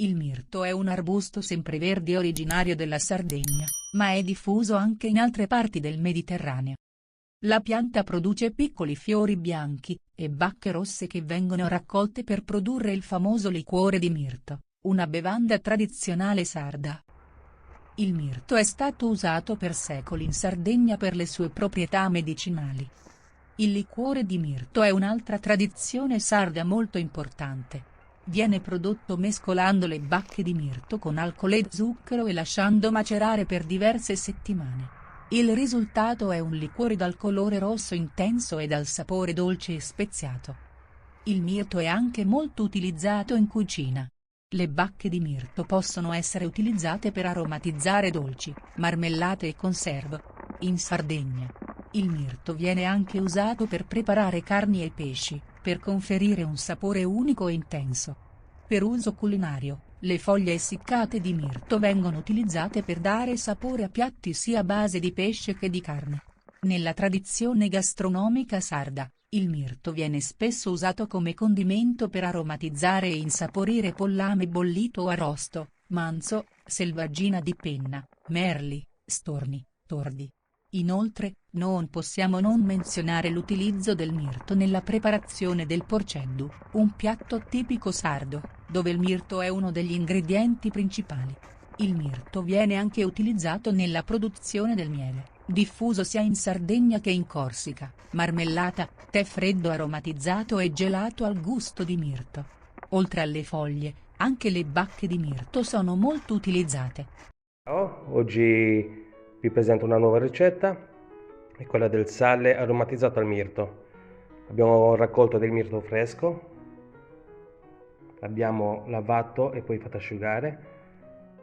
Il mirto è un arbusto sempreverde originario della Sardegna, ma è diffuso anche in altre parti del Mediterraneo. La pianta produce piccoli fiori bianchi e bacche rosse che vengono raccolte per produrre il famoso liquore di mirto, una bevanda tradizionale sarda. Il mirto è stato usato per secoli in Sardegna per le sue proprietà medicinali. Il liquore di mirto è un'altra tradizione sarda molto importante. Viene prodotto mescolando le bacche di mirto con alcol e zucchero e lasciando macerare per diverse settimane. Il risultato è un liquore dal colore rosso intenso e dal sapore dolce e speziato. Il mirto è anche molto utilizzato in cucina. Le bacche di mirto possono essere utilizzate per aromatizzare dolci, marmellate e conserve. In Sardegna, il mirto viene anche usato per preparare carni e pesci, per conferire un sapore unico e intenso. Per uso culinario, le foglie essiccate di mirto vengono utilizzate per dare sapore a piatti sia a base di pesce che di carne. Nella tradizione gastronomica sarda, il mirto viene spesso usato come condimento per aromatizzare e insaporire pollame bollito o arrosto, manzo, selvaggina di penna, merli, storni, tordi. Inoltre, non possiamo non menzionare l'utilizzo del mirto nella preparazione del porceddu, un piatto tipico sardo, dove il mirto è uno degli ingredienti principali. Il mirto viene anche utilizzato nella produzione del miele, diffuso sia in Sardegna che in Corsica, marmellata, tè freddo aromatizzato e gelato al gusto di mirto. Oltre alle foglie, anche le bacche di mirto sono molto utilizzate. Oggi vi presento una nuova ricetta, è quella del sale aromatizzato al mirto. Abbiamo raccolto del mirto fresco, l'abbiamo lavato e poi fatto asciugare,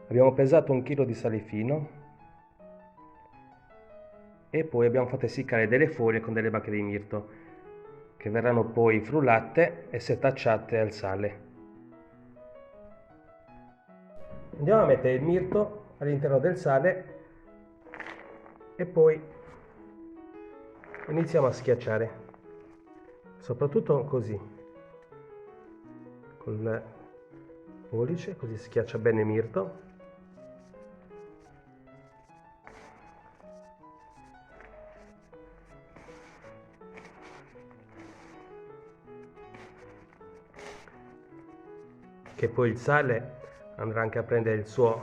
abbiamo pesato 1 chilo di sale fino e poi abbiamo fatto essiccare delle foglie con delle bacche di mirto che verranno poi frullate e setacciate al sale. Andiamo a mettere il mirto all'interno del sale e poi iniziamo a schiacciare, soprattutto così, con il pollice, così schiaccia bene il mirto. Che poi il sale andrà anche a prendere il suo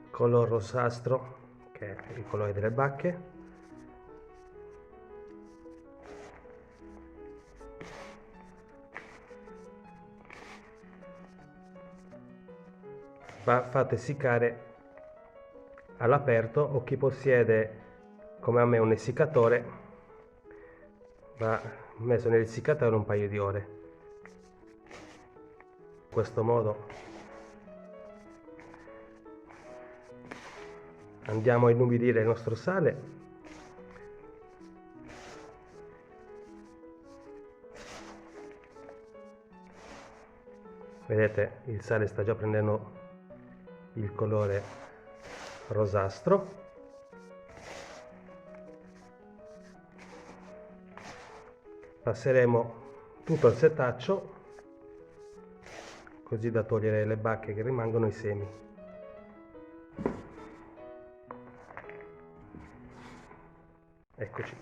color rossastro, che è il colore delle bacche. Va fatto essiccare all'aperto, o chi possiede come a me un essiccatore va messo nell'essiccatore un paio di ore. In questo modo andiamo a inumidire il nostro sale. Vedete, il sale sta già prendendo il colore rosastro. Passeremo tutto al setaccio, così da togliere le bacche che rimangono, i semi. Eccoci.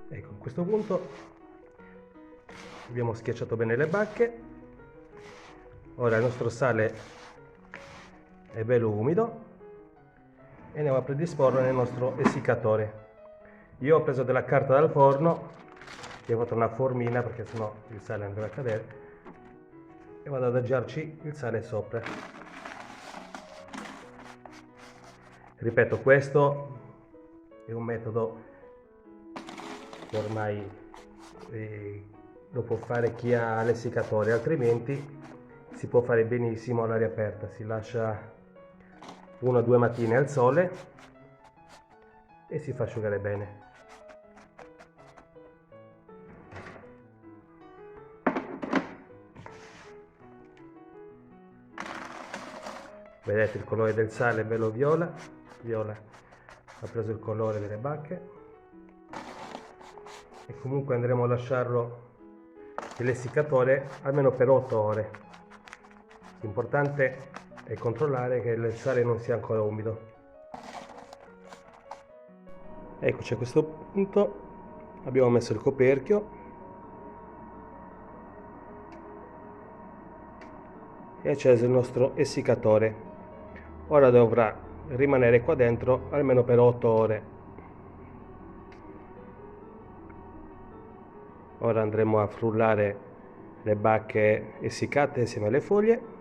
Ecco, a questo punto abbiamo schiacciato bene le bacche. Ora il nostro sale è bello umido e andiamo a predisporlo nel nostro essiccatore. Io ho preso della carta dal forno, che ho fatto una formina perché sennò il sale andrà a cadere, e vado ad adagiarci il sale sopra. Ripeto, questo è un metodo che ormai lo può fare chi ha l'essiccatore, altrimenti si può fare benissimo all'aria aperta. Si lascia 1 o 2 mattine al sole e si fa asciugare bene. Vedete, il colore del sale è bello viola, ha preso il colore delle bacche, e comunque andremo a lasciarlo dell'essiccatore almeno per 8 ore. L'importante è controllare che il sale non sia ancora umido. Eccoci, a questo punto abbiamo messo il coperchio e acceso il nostro essiccatore. Ora dovrà rimanere qua dentro almeno per 8 ore. Ora andremo a frullare le bacche essiccate insieme alle foglie.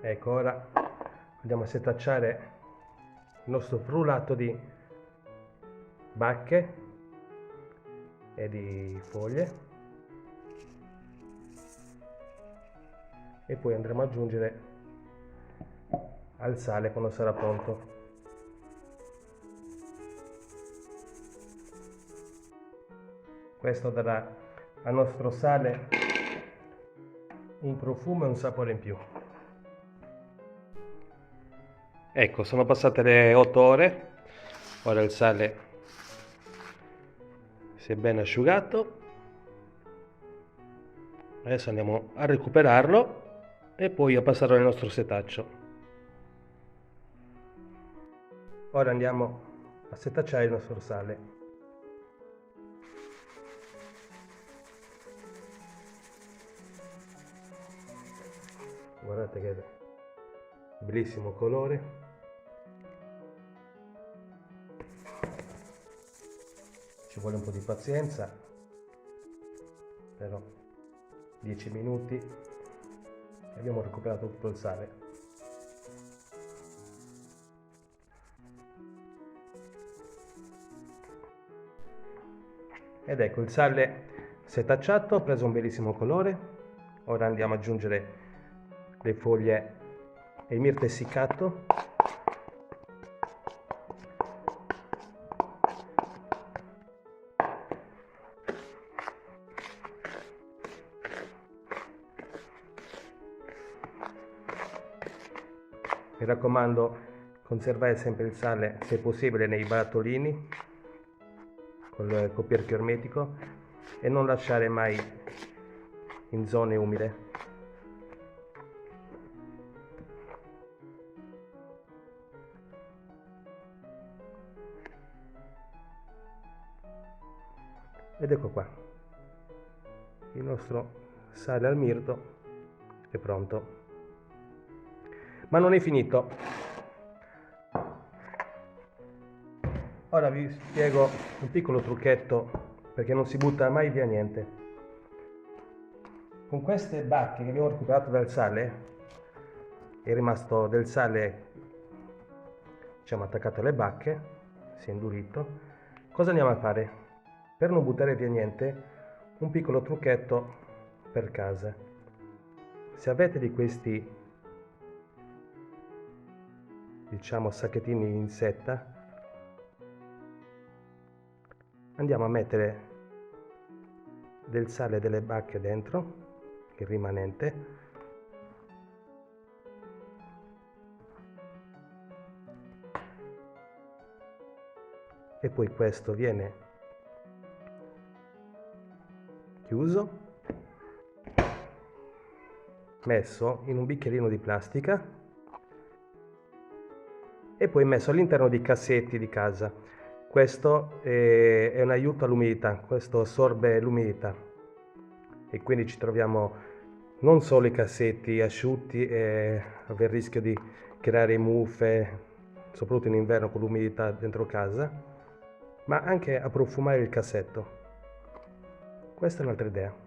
Ecco, ora andiamo a setacciare il nostro frullato di bacche e di foglie e poi andremo ad aggiungere al sale quando sarà pronto. Questo darà al nostro sale un profumo e un sapore in più. Ecco, sono passate le 8 ore, ora il sale si è ben asciugato. Adesso andiamo a recuperarlo e poi a passarlo nel nostro setaccio. Ora andiamo a setacciare il nostro sale. Guardate che bellissimo colore. Ci vuole un po' di pazienza, però 10 minuti e abbiamo recuperato tutto il sale. Ed ecco, il sale setacciato ha preso un bellissimo colore. Ora andiamo ad aggiungere le foglie e il mirto essiccato. Mi raccomando, conservare sempre il sale, se possibile, nei barattolini col coperchio ermetico e non lasciare mai in zone umide. Ed ecco qua, il nostro sale al mirto è pronto. Ma non è finito. Ora vi spiego un piccolo trucchetto perché non si butta mai via niente. Con queste bacche che abbiamo recuperato dal sale, è rimasto del sale, diciamo, attaccato alle bacche, si è indurito. Cosa andiamo a fare? Per non buttare via niente, un piccolo trucchetto per casa. Se avete di questi, diciamo, sacchettini in setta, andiamo a mettere del sale delle bacche dentro, il rimanente, e poi questo viene chiuso, messo in un bicchierino di plastica e poi messo all'interno di cassetti di casa. Questo è un aiuto all'umidità, questo assorbe l'umidità e quindi ci troviamo non solo i cassetti asciutti e aver il rischio di creare muffe, soprattutto in inverno con l'umidità dentro casa, ma anche a profumare il cassetto. Questa è un'altra idea.